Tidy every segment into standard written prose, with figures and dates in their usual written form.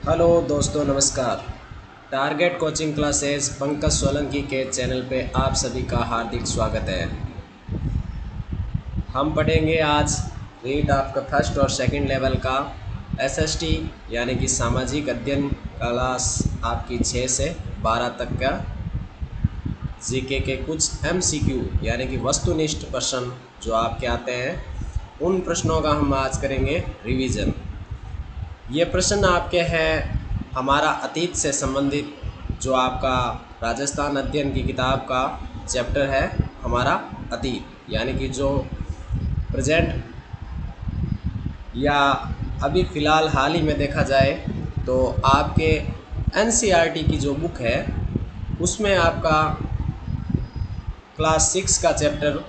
Hello दोस्तों, नमस्कार। Target coaching classes Pankaj Solanki के चैनल पे आप सभी का हार्दिक स्वागत है। हम पढ़ेंगे आज रीट आपका फर्स्ट और सेकंड लेवल का एसएसटी यानी कि सामाजिक अध्ययन क्लास आपकी 6 से 12 तक का जीके के कुछ एमसीक्यू यानी कि वस्तुनिष्ठ प्रश्न जो आपके आते हैं, उन प्रश्नों का हम आज करेंगे रिवीजन। ये प्रश्न आपके हैं हमारा अतीत से संबंधित, जो आपका राजस्थान अध्ययन की किताब का चैप्टर है हमारा अतीत, यानी कि जो प्रेजेंट या अभी फ़िलहाल हाल ही में देखा जाए तो आपके एनसीईआरटी की जो बुक है उसमें आपका क्लास 6 का चैप्टर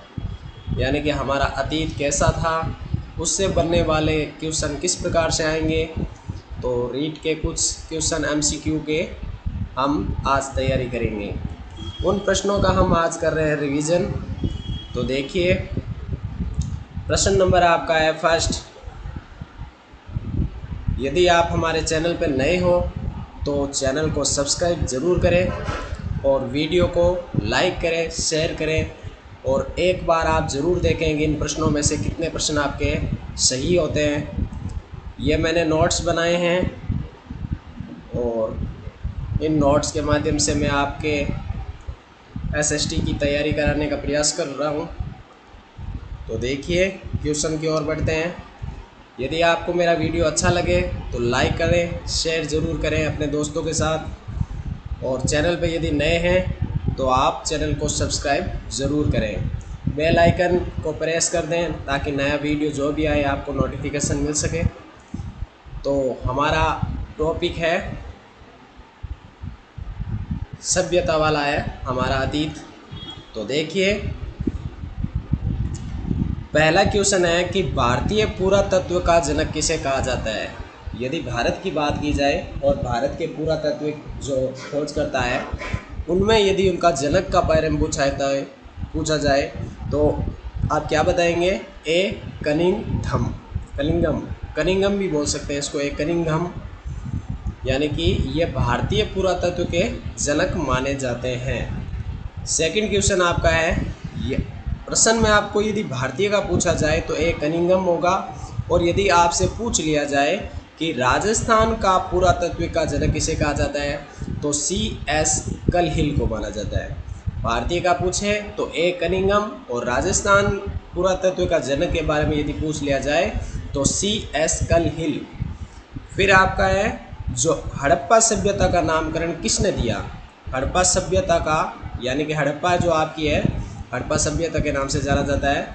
यानी कि हमारा अतीत कैसा था, उससे बनने वाले क्वेश्चन किस प्रकार से आएंगे। तो रीट के कुछ क्वेश्चन एमसीक्यू के हम आज तैयारी करेंगे। उन प्रश्नों का हम आज कर रहे हैं रिवीजन। तो देखिए, प्रश्न नंबर आपका है फर्स्ट। यदि आप हमारे चैनल पर नए हो तो चैनल को सब्सक्राइब ज़रूर करें और वीडियो को लाइक करें, शेयर करें, और एक बार आप ज़रूर देखेंगे इन प्रश्नों में से कितने प्रश्न आपके सही होते हैं। ये मैंने नोट्स बनाए हैं और इन नोट्स के माध्यम से मैं आपके एसएसटी की तैयारी कराने का प्रयास कर रहा हूँ। तो देखिए, क्वेश्चन की ओर बढ़ते हैं। यदि आपको मेरा वीडियो अच्छा लगे तो लाइक करें, शेयर ज़रूर करें अपने दोस्तों के साथ, और चैनल पे यदि नए हैं तो आप चैनल को सब्सक्राइब ज़रूर करें। बेल आइकन को प्रेस कर दें ताकि नया वीडियो जो भी आए आपको नोटिफिकेशन मिल सके। तो हमारा टॉपिक है सभ्यता वाला है हमारा अतीत। तो देखिए, पहला क्वेश्चन है कि भारतीय पुरातत्व का जनक किसे कहा जाता है। यदि भारत की बात की जाए और भारत के पुरातत्व जो खोज करता है उनमें यदि उनका जनक का बारे में पूछा जाए तो आप क्या बताएंगे। ए कनिंघम, कनिंघम भी बोल सकते हैं इसको, ए कनिंघम, यानी कि ये भारतीय पुरातत्व के जनक माने जाते हैं। सेकंड क्वेश्चन आपका है, ये प्रश्न में आपको यदि भारतीय का पूछा जाए तो ए कनिंघम होगा, और यदि आपसे पूछ लिया जाए कि राजस्थान का पुरातत्व का जनक किसे कहा जाता है तो CS कलहिल को माना जाता है। भारतीय का पूछे तो ए कनिंघम, और राजस्थान पुरातत्व का जनक के बारे में यदि पूछ लिया जाए तो CS कलहिल। फिर आपका है जो हड़प्पा सभ्यता का नामकरण किसने दिया। हड़प्पा सभ्यता का यानी कि हड़प्पा जो आपकी है हड़प्पा सभ्यता के नाम से जाना जाता है,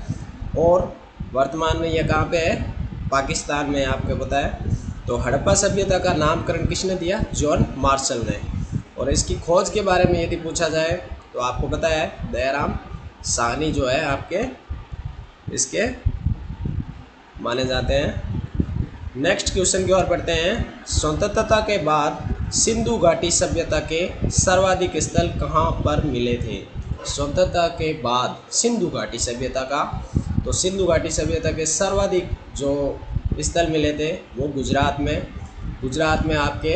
और वर्तमान में यह कहाँ पे है, पाकिस्तान में, आपको पता है। तो हड़प्पा सभ्यता का नामकरण किसने दिया, जॉन मार्शल ने। और इसकी खोज के बारे में यदि पूछा जाए तो आपको पता है दयाराम साहनी जो है आपके इसके माने जाते हैं। नेक्स्ट क्वेश्चन की ओर बढ़ते हैं। स्वतंत्रता के बाद सिंधु घाटी सभ्यता के सर्वाधिक स्थल कहाँ पर मिले थे। स्वतंत्रता के बाद सिंधु घाटी सभ्यता का, तो सिंधु घाटी सभ्यता के सर्वाधिक जो स्थल मिले थे वो गुजरात में आपके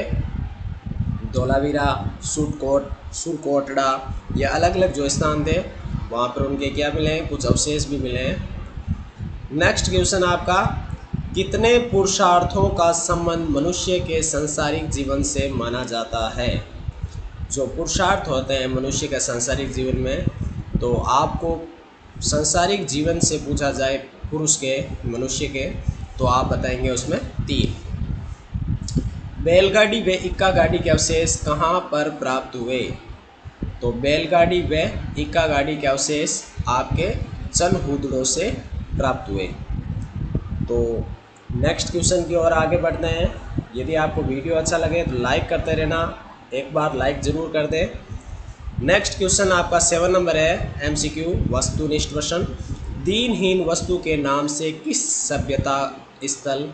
धोलावीरा, सुरकोटड़ा, ये अलग अलग जो स्थान थे वहाँ पर उनके क्या मिले हैं, कुछ अवशेष भी मिले हैं। नेक्स्ट क्वेश्चन आपका, कितने पुरुषार्थों का संबंध मनुष्य के सांसारिक जीवन से माना जाता है। जो पुरुषार्थ होते हैं मनुष्य के सांसारिक जीवन में, तो आपको सांसारिक जीवन से पूछा जाए पुरुष के, मनुष्य के, तो आप बताएंगे उसमें 3। बैलगाड़ी व इक्का गाड़ी के अवशेष कहाँ पर प्राप्त हुए। तो बैलगाड़ी व इक्का गाड़ी के अवशेष आपके चनहुदड़ों से प्राप्त हुए। तो नेक्स्ट क्वेश्चन की ओर आगे बढ़ते हैं। यदि आपको वीडियो अच्छा लगे तो लाइक करते रहना, एक बार लाइक ज़रूर कर दें। नेक्स्ट क्वेश्चन आपका 7 नंबर है एमसीक्यू वस्तुनिष्ठ प्रश्न। दीनहीन वस्तु के नाम से किस सभ्यता स्थल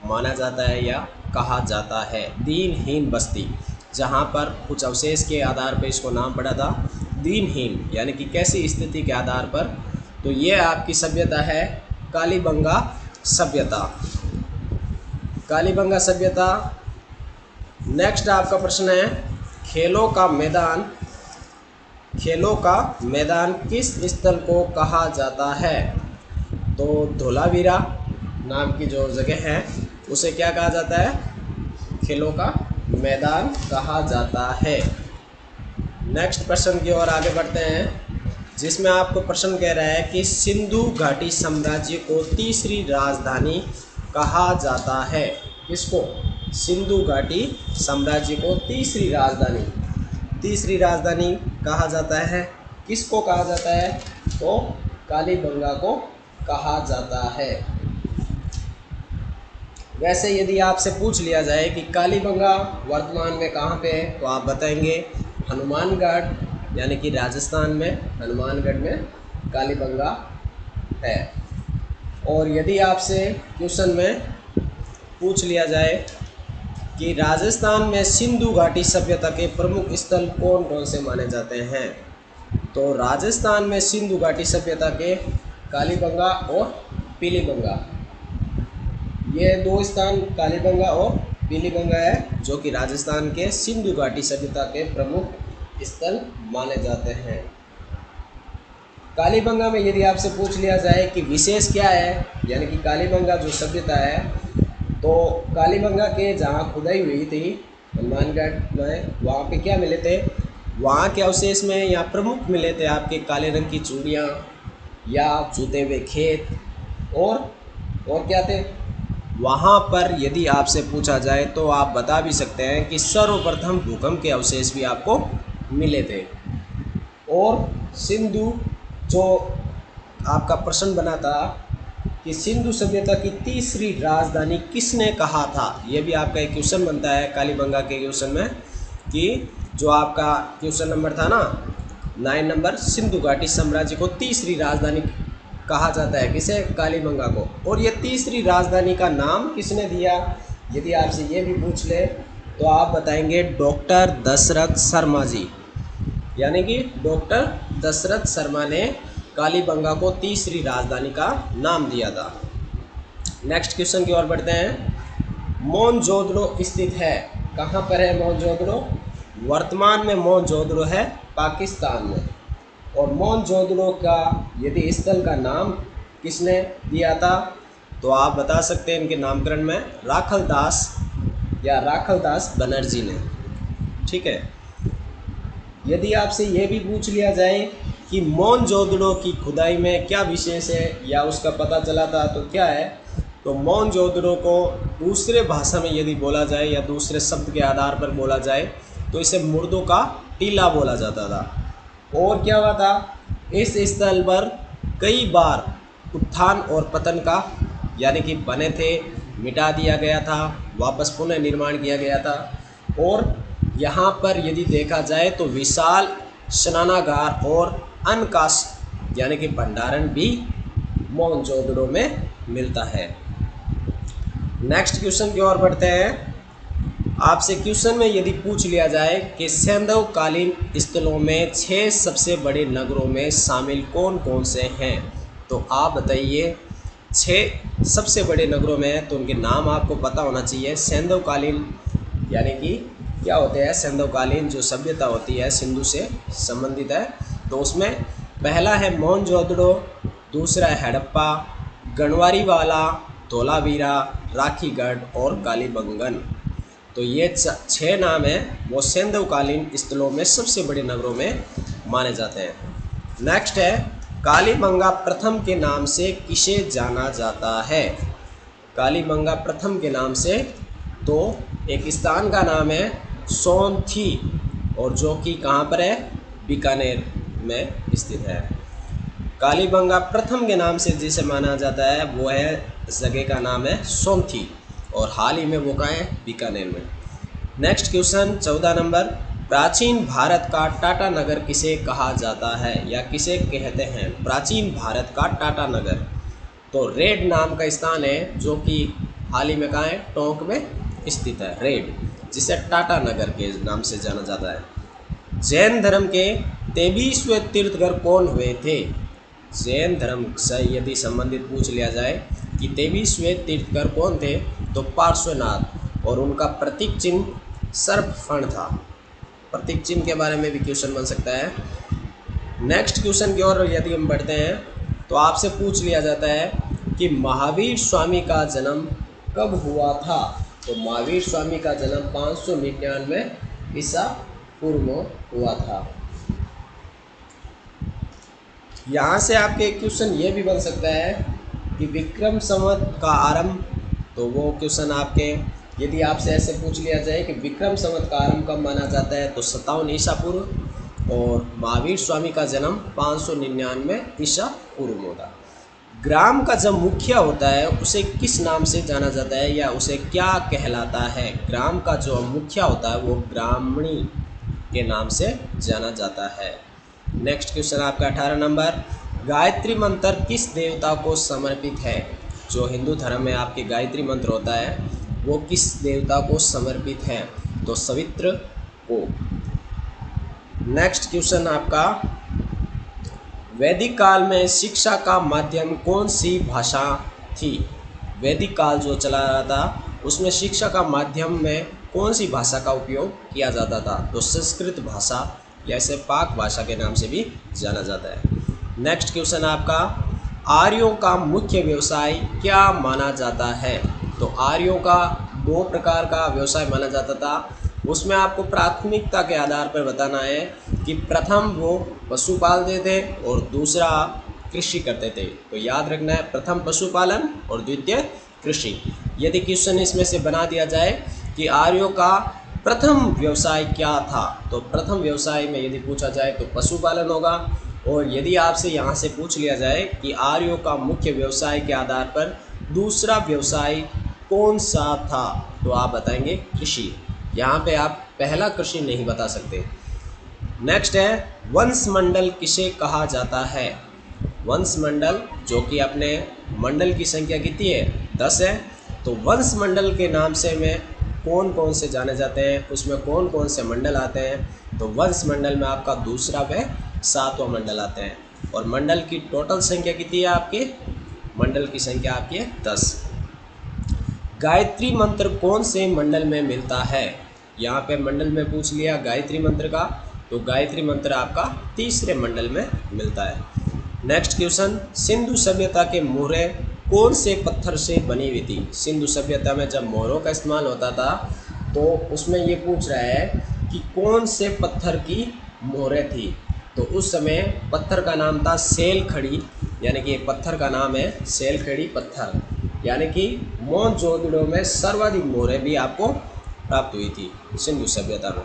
माना जाता है या कहा जाता है। दीनहीन बस्ती, जहाँ पर कुछ अवशेष के आधार पर इसको नाम पड़ा था दीनहीन, यानी कि कैसी स्थिति के आधार पर। तो ये आपकी सभ्यता है कालीबंगा सभ्यता। कालीबंगा सभ्यता नेक्स्ट आपका प्रश्न है, खेलों का मैदान किस स्थल को कहा जाता है? तो धोलावीरा नाम की जो जगह है उसे क्या कहा जाता है? खेलों का मैदान कहा जाता है। नेक्स्ट प्रश्न की ओर आगे बढ़ते हैं, जिसमें आपको प्रश्न कह रहा है कि सिंधु घाटी साम्राज्य को तीसरी राजधानी कहा जाता है। किसको? सिंधु घाटी साम्राज्य को तीसरी राजधानी कहा जाता है। किसको कहा जाता है? तो कालीबंगा को कहा जाता है। वैसे यदि आपसे पूछ लिया जाए कि कालीबंगा वर्तमान में कहाँ पे है, तो आप बताएंगे हनुमानगढ़, यानी कि राजस्थान में हनुमानगढ़ में कालीबंगा है। और यदि आपसे क्वेश्चन में पूछ लिया जाए कि राजस्थान में सिंधु घाटी सभ्यता के प्रमुख स्थल कौन कौन से माने जाते हैं, तो राजस्थान में सिंधु घाटी सभ्यता के कालीबंगा और पीलीबंगा, ये दो स्थान कालीबंगा और पीलीबंगा है जो कि राजस्थान के सिंधु घाटी सभ्यता के प्रमुख स्थल माने जाते हैं। कालीबंगा में यदि आपसे पूछ लिया जाए कि विशेष क्या है, यानी कि कालीबंगा जो सभ्यता है, तो कालीबंगा के जहाँ खुदाई हुई थी हनुमानगढ़ में, वहाँ पे क्या मिले थे? वहाँ के अवशेष में या प्रमुख मिले थे आपके काले रंग की चूड़ियाँ या जुते हुए खेत, और क्या थे वहाँ पर? यदि आपसे पूछा जाए तो आप बता भी सकते हैं कि सर्वप्रथम भूकंप के अवशेष भी आपको मिले थे। और सिंधु जो आपका प्रश्न बना था कि सिंधु सभ्यता की तीसरी राजधानी किसने कहा था, यह भी आपका एक क्वेश्चन बनता है कालीबंगा के क्वेश्चन में, कि जो आपका क्वेश्चन नंबर था ना 9 नंबर, सिंधु घाटी साम्राज्य को तीसरी राजधानी कहा जाता है किसे? कालीबंगा को। और ये तीसरी राजधानी का नाम किसने दिया, यदि आपसे ये भी पूछ ले तो आप बताएंगे डॉक्टर दशरथ शर्मा जी, यानी कि डॉक्टर दशरथ शर्मा ने कालीबंगा को तीसरी राजधानी का नाम दिया था। नेक्स्ट क्वेश्चन की ओर बढ़ते हैं। मोहनजोदड़ो स्थित है, कहाँ पर है मोहनजोदड़ो? वर्तमान में मोहनजोदड़ो है पाकिस्तान में। और मोहनजोदड़ो का यदि स्थल का नाम किसने दिया था, तो आप बता सकते हैं इनके नामकरण में राखलदास बनर्जी ने। ठीक है। यदि आपसे ये भी पूछ लिया जाए कि मोहनजोदड़ो की खुदाई में क्या विशेष है या उसका पता चला था, तो क्या है? तो मोहनजोदड़ो को दूसरे भाषा में यदि बोला जाए या दूसरे शब्द के आधार पर बोला जाए तो इसे मुर्दों का टीला बोला जाता था। और क्या हुआ था? इस स्थल पर कई बार उत्थान और पतन का, यानी कि बने थे, मिटा दिया गया था, वापस पुनः निर्माण किया गया था। और यहाँ पर यदि देखा जाए तो विशाल स्नानागार और अन्न का, यानी कि भंडारण भी मोहनजोदड़ो में मिलता है। नेक्स्ट क्वेश्चन की ओर बढ़ते हैं। आपसे क्वेश्चन में यदि पूछ लिया जाए कि सैंधवकालीन स्थलों में 6 सबसे बड़े नगरों में शामिल कौन कौन से हैं, तो आप बताइए 6 सबसे बड़े नगरों में, तो उनके नाम आपको पता होना चाहिए। सैंधवकालीन यानी कि क्या होते हैं? सैंधवकालीन जो सभ्यता होती है सिंधु से संबंधित है, तो उसमें पहला है मोहनजोदड़ो, दूसरा है हड़प्पा, गणवारीवाला, धोलावीरा, राखीगढ़ और कालीबंगन। तो ये 6 नाम हैं वो सैंधवकालीन स्थलों में सबसे बड़े नगरों में माने जाते हैं। नेक्स्ट है कालीबंगा प्रथम के नाम से किसे जाना जाता है? कालीबंगा प्रथम के नाम से, तो एक स्थान का नाम है सोनथी, और जो कि कहाँ पर है? बीकानेर में स्थित है। कालीबंगा प्रथम के नाम से जिसे माना जाता है वो है, जगह का नाम है सोनथी, और हाल ही में वो कहाँ है? बीकानेर में। नेक्स्ट क्वेश्चन 14 नंबर, प्राचीन भारत का टाटा नगर किसे कहा जाता है या किसे कहते हैं? प्राचीन भारत का टाटा नगर, तो रेड नाम का स्थान है जो कि हाल ही में कहाँ है? टोंक में स्थित है रेड, जिसे टाटा नगर के नाम से जाना जाता है। जैन धर्म के 23वें तीर्थंकर कौन हुए थे? जैन धर्म से यदि संबंधित पूछ लिया जाए कि 23वें तीर्थंकर कौन थे, तो पार्श्वनाथ, और उनका प्रतीक चिन्ह सर्पफण था। प्रतीक चिन्ह के बारे में भी क्वेश्चन बन सकता है। नेक्स्ट क्वेश्चन की ओर यदि हम बढ़ते हैं तो आपसे पूछ लिया जाता है कि महावीर स्वामी का जन्म कब हुआ था। तो महावीर स्वामी का जन्म 599 ईसा पूर्व में हुआ था। यहाँ से आपके एक क्वेश्चन ये भी बन सकता है कि विक्रम संवत का आरंभ, तो वो क्वेश्चन आपके यदि आपसे ऐसे पूछ लिया जाए कि विक्रम संवत का आरंभ कब माना जाता है, तो 57 ईसा पूर्व, और महावीर स्वामी का जन्म 599 ईसा पूर्व में होता। ग्राम का जब मुखिया होता है उसे किस नाम से जाना जाता है या उसे क्या कहलाता है। ग्राम का जो मुखिया होता है वो ग्रामणी के नाम से जाना जाता है। नेक्स्ट क्वेश्चन आपका 18 नंबर, गायत्री मंत्र किस देवता को समर्पित है। जो हिंदू धर्म में आपके गायत्री मंत्र होता है वो किस देवता को समर्पित है, तो सवित्र को। नेक्स्ट क्वेश्चन आपका, वैदिक काल में शिक्षा का माध्यम कौन सी भाषा थी। वैदिक काल जो चला रहा था उसमें शिक्षा का माध्यम में कौन सी भाषा का उपयोग किया जाता था, तो संस्कृत भाषा या इसे पाक भाषा के नाम से भी जाना जाता है। नेक्स्ट क्वेश्चन आपका, आर्यों का मुख्य व्यवसाय क्या माना जाता है। तो आर्यों का 2 प्रकार का व्यवसाय माना जाता था। उसमें आपको प्राथमिकता के आधार पर बताना है कि प्रथम वो पशु पालते थे और दूसरा कृषि करते थे। तो याद रखना है, प्रथम पशुपालन और द्वितीय कृषि। यदि क्वेश्चन इसमें से बना दिया जाए कि आर्यों का प्रथम व्यवसाय क्या था, तो प्रथम व्यवसाय में यदि पूछा जाए तो पशुपालन होगा। और यदि आपसे यहाँ से पूछ लिया जाए कि आर्यों का मुख्य व्यवसाय के आधार पर दूसरा व्यवसाय कौन सा था, तो आप बताएंगे कृषि। यहाँ पे आप पहला कृषि नहीं बता सकते। नेक्स्ट है, वंश मंडल किसे कहा जाता है। वंश मंडल जो कि अपने मंडल की संख्या कितनी है, 10 है। तो वंश मंडल के नाम से में कौन कौन से जाने जाते हैं, उसमें कौन कौन से मंडल आते हैं, तो वंश मंडल में आपका दूसरा व 7वां मंडल आते हैं। और मंडल की टोटल संख्या कितनी है आपके, मंडल की संख्या आपकी है 10। गायत्री मंत्र कौन से मंडल में मिलता है। यहाँ पे मंडल में पूछ लिया गायत्री मंत्र का, तो गायत्री मंत्र आपका 3रे मंडल में मिलता है। नेक्स्ट क्वेश्चन, सिंधु सभ्यता के मोहरे कौन से पत्थर से बनी हुई थी। सिंधु सभ्यता में जब मोहरों का इस्तेमाल होता था तो उसमें ये पूछ रहा है कि कौन से पत्थर की मोहरें थी। तो उस समय पत्थर का नाम था सेल खड़ी, यानी कि पत्थर का नाम है सेल खड़ी पत्थर, यानी कि मोहनजोदड़ो में सर्वाधिक मोहरें भी आपको प्राप्त हुई थी सिंधु सभ्यता में।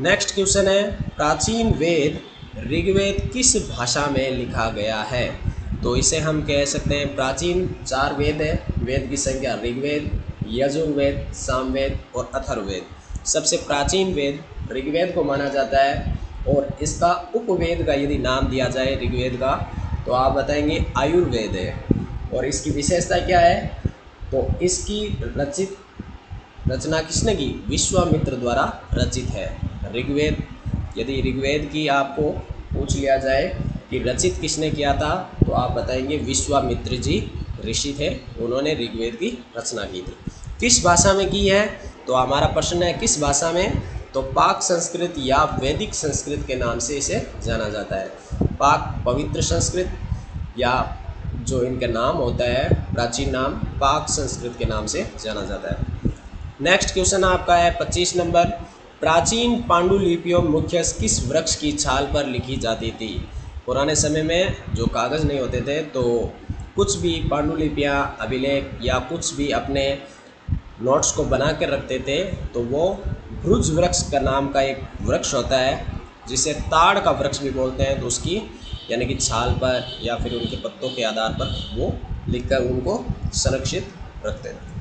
नेक्स्ट क्वेश्चन है, प्राचीन वेद ऋग्वेद किस भाषा में लिखा गया है। तो इसे हम कह सकते हैं प्राचीन 4 वेद है। वेद की संख्या ऋग्वेद, यजुर्वेद, सामवेद और अथर्ववेद। सबसे प्राचीन वेद ऋग्वेद को माना जाता है और इसका उपवेद का यदि नाम दिया जाए ऋग्वेद का, तो आप बताएंगे आयुर्वेद है। और इसकी विशेषता क्या है, तो इसकी रचना किसने की, विश्वामित्र द्वारा रचित है ऋग्वेद। यदि ऋग्वेद की आपको पूछ लिया जाए कि रचित किसने किया था, तो आप बताएंगे विश्वामित्र जी ऋषि थे, उन्होंने ऋग्वेद की रचना की थी। किस भाषा में की है, तो हमारा प्रश्न है किस भाषा में, तो पाक संस्कृत या वैदिक संस्कृत के नाम से इसे जाना जाता है। पाक पवित्र संस्कृत, या जो इनका नाम होता है प्राचीन नाम पाक संस्कृत के नाम से जाना जाता है। नेक्स्ट क्वेश्चन आपका है 25 नंबर, प्राचीन पांडुलिपियों मुख्यतः किस वृक्ष की छाल पर लिखी जाती थी। पुराने समय में जो कागज़ नहीं होते थे तो कुछ भी पांडुलिपियाँ, अभिलेख या कुछ भी अपने नोट्स को बना कर रखते थे, तो वो भृज वृक्ष का नाम का एक वृक्ष होता है जिसे ताड़ का वृक्ष भी बोलते हैं, तो उसकी यानी कि छाल पर या फिर उनके पत्तों के आधार पर वो लिखकर उनको संरक्षित रखते थे।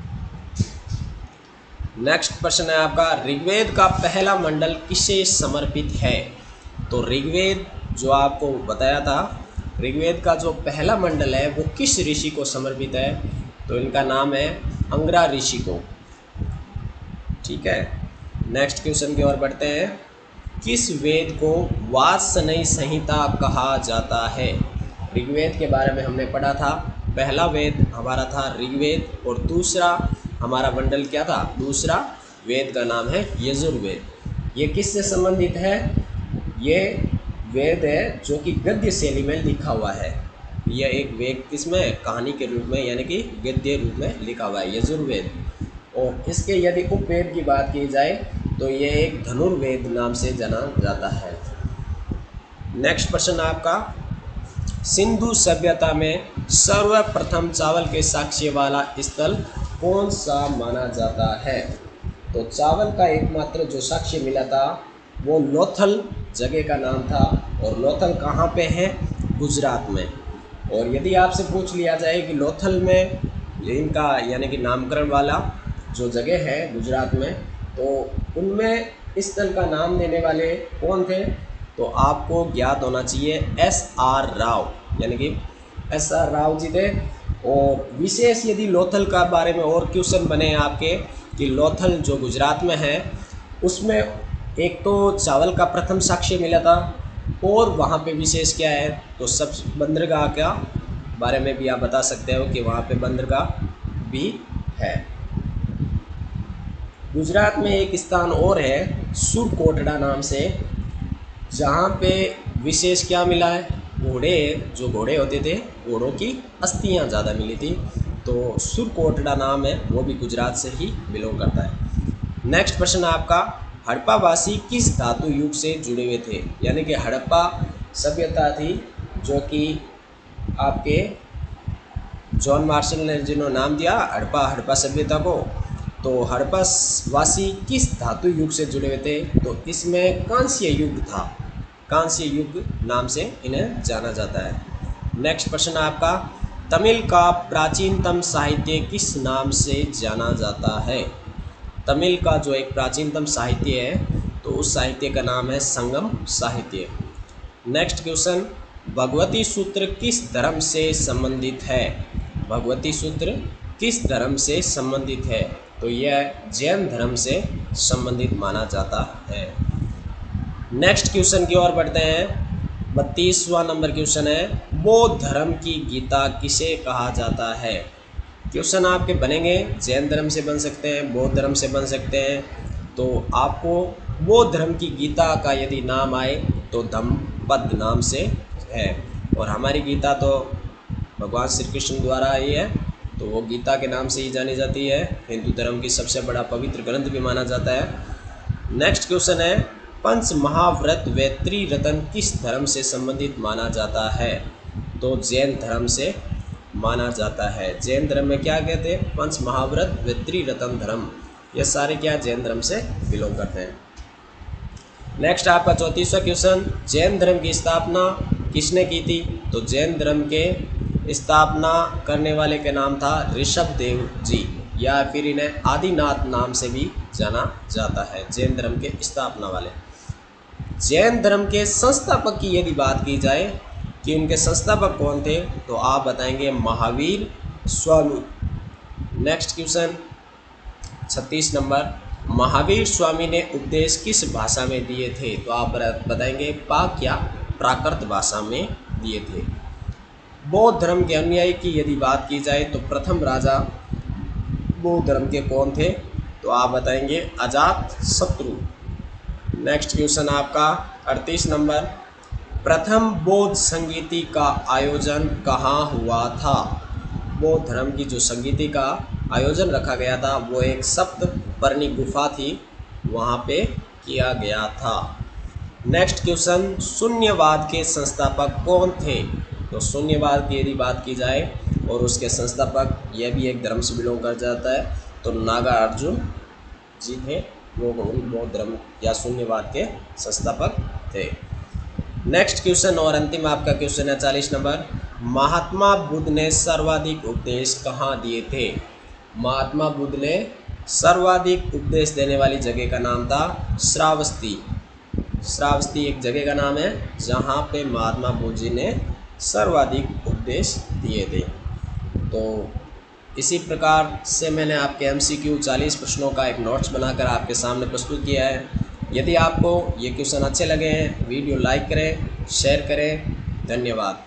नेक्स्ट प्रश्न है आपका, ऋग्वेद का पहला मंडल किसे समर्पित है। तो ऋग्वेद जो आपको बताया था, ऋग्वेद का जो पहला मंडल है वो किस ऋषि को समर्पित है, तो इनका नाम है अंगरा ऋषि को। ठीक है, नेक्स्ट क्वेश्चन की ओर बढ़ते हैं, किस वेद को वात्स्ययनी संहिता कहा जाता है। ऋग्वेद के बारे में हमने पढ़ा था, पहला वेद हमारा था ऋग्वेद और दूसरा हमारा मंडल क्या था, दूसरा वेद का नाम है यजुर्वेद। ये किससे संबंधित है? ये वेद है जो कि गद्य शैली में लिखा हुआ है। यह एक वेद किसमें? कहानी के रूप में यानी कि गद्य रूप में लिखा हुआ है, यजुर्वेद। और इसके यदि उपवेद की बात की जाए तो ये एक धनुर्वेद नाम से जाना जाता है। नेक्स्ट प्रश्न आपका, सिंधु सभ्यता में सर्वप्रथम चावल के साक्ष्य वाला स्थल कौन सा माना जाता है? तो चावल का एकमात्र जो साक्ष्य मिला था वो लोथल जगह का नाम था। और लोथल कहाँ पे है? गुजरात में। और यदि आपसे पूछ लिया जाए कि लोथल में इनका यानी कि नामकरण वाला जो जगह है गुजरात में, तो उनमें स्थल का नाम देने वाले कौन थे? तो आपको ज्ञात होना चाहिए SR राव, यानी कि SR राव जी थे। और विशेष यदि लोथल का बारे में और क्वेश्चन बने आपके कि लोथल जो गुजरात में है उसमें एक तो चावल का प्रथम साक्ष्य मिला था, और वहाँ पे विशेष क्या है तो सब बंदरगाह का बारे में भी आप बता सकते हो कि वहाँ पे बंदरगाह भी है। गुजरात में एक स्थान और है सुरकोटड़ा नाम से, जहाँ पे विशेष क्या मिला है? जो घोड़े होते थे, घोड़ों की अस्थियाँ ज़्यादा मिली थी। तो सुरकोटड़ा नाम है, वो भी गुजरात से ही बिलोंग करता है। नेक्स्ट प्रश्न आपका, हड़प्पावासी किस धातु युग से जुड़े हुए थे? यानी कि हड़प्पा सभ्यता थी जो कि आपके जॉन मार्शल ने जिन्होंने नाम दिया हड़प्पा सभ्यता को, तो हड़प्पावासी किस धातु युग से जुड़े हुए थे? तो इसमें कांस्य युग था, कांस्य युग नाम से इन्हें जाना जाता है। नेक्स्ट प्रश्न आपका, तमिल का प्राचीनतम साहित्य किस नाम से जाना जाता है? तमिल का जो एक प्राचीनतम साहित्य है तो उस साहित्य का नाम है संगम साहित्य। नेक्स्ट क्वेश्चन, भगवती सूत्र किस धर्म से संबंधित है? भगवती सूत्र किस धर्म से संबंधित है? तो यह जैन धर्म से संबंधित माना जाता है। नेक्स्ट क्वेश्चन की ओर बढ़ते हैं। 32वां नंबर क्वेश्चन है, बौद्ध धर्म की गीता किसे कहा जाता है? क्वेश्चन आपके बनेंगे जैन धर्म से बन सकते हैं, बौद्ध धर्म से बन सकते हैं। तो आपको बौद्ध धर्म की गीता का यदि नाम आए तो धम्मपद नाम से है, और हमारी गीता तो भगवान श्री कृष्ण द्वारा आई है, तो वो गीता के नाम से ही जानी जाती है। हिंदू धर्म की सबसे बड़ा पवित्र ग्रंथ भी माना जाता है। नेक्स्ट क्वेश्चन है, पंच महाव्रत व त्रिरत्न किस धर्म से संबंधित माना जाता है? तो जैन धर्म से माना जाता है। जैन धर्म में क्या कहते हैं? पंच महाव्रत व त्रिरत्न धर्म, ये सारे क्या जैन धर्म से बिलोंग करते हैं। नेक्स्ट आपका 34वां क्वेश्चन, जैन धर्म की स्थापना किसने की थी? तो जैन धर्म के स्थापना करने वाले का नाम था ऋषभदेव जी, या फिर इन्हें आदिनाथ नाम से भी जाना जाता है, जैन धर्म के स्थापना वाले। जैन धर्म के संस्थापक की यदि बात की जाए कि उनके संस्थापक कौन थे, तो आप बताएंगे Mahavir Swami. Next question 36 number, Mahavir Swami ने उपदेश किस भाषा में दिए थे? तो आप बताएंगे पाक या प्राकृत भाषा में दिए थे। बौद्ध धर्म के अनुयायी की यदि बात की जाए तो प्रथम राजा बौद्ध धर्म के कौन थे? तो आप बताएंगे अजात शत्रु। नेक्स्ट क्वेश्चन आपका 38 नंबर, प्रथम बौद्ध संगीति का आयोजन कहाँ हुआ था? बौद्ध धर्म की जो संगीति का आयोजन रखा गया था वो एक सप्तपर्णी गुफा थी, वहाँ पे किया गया था। नेक्स्ट क्वेश्चन, शून्यवाद के संस्थापक कौन थे? तो शून्यवाद की यदि बात की जाए और उसके संस्थापक, यह भी एक धर्म से बिलोंग कर जाता है, तो नागार्जुन जी थे, वो बौद्ध धर्म या शून्यवाद के संस्थापक थे। नेक्स्ट क्वेश्चन और अंतिम आपका क्वेश्चन है 40 नंबर, महात्मा बुद्ध ने सर्वाधिक उपदेश कहाँ दिए थे? महात्मा बुद्ध ने सर्वाधिक उपदेश देने वाली जगह का नाम था श्रावस्ती। श्रावस्ती एक जगह का नाम है जहाँ पे महात्मा बुद्ध जी ने सर्वाधिक उपदेश दिए थे। तो इसी प्रकार से मैंने आपके MCQ 40 प्रश्नों का एक नोट्स बनाकर आपके सामने प्रस्तुत किया है। यदि आपको ये क्वेश्चन अच्छे लगे हैं, वीडियो लाइक करें, शेयर करें। धन्यवाद।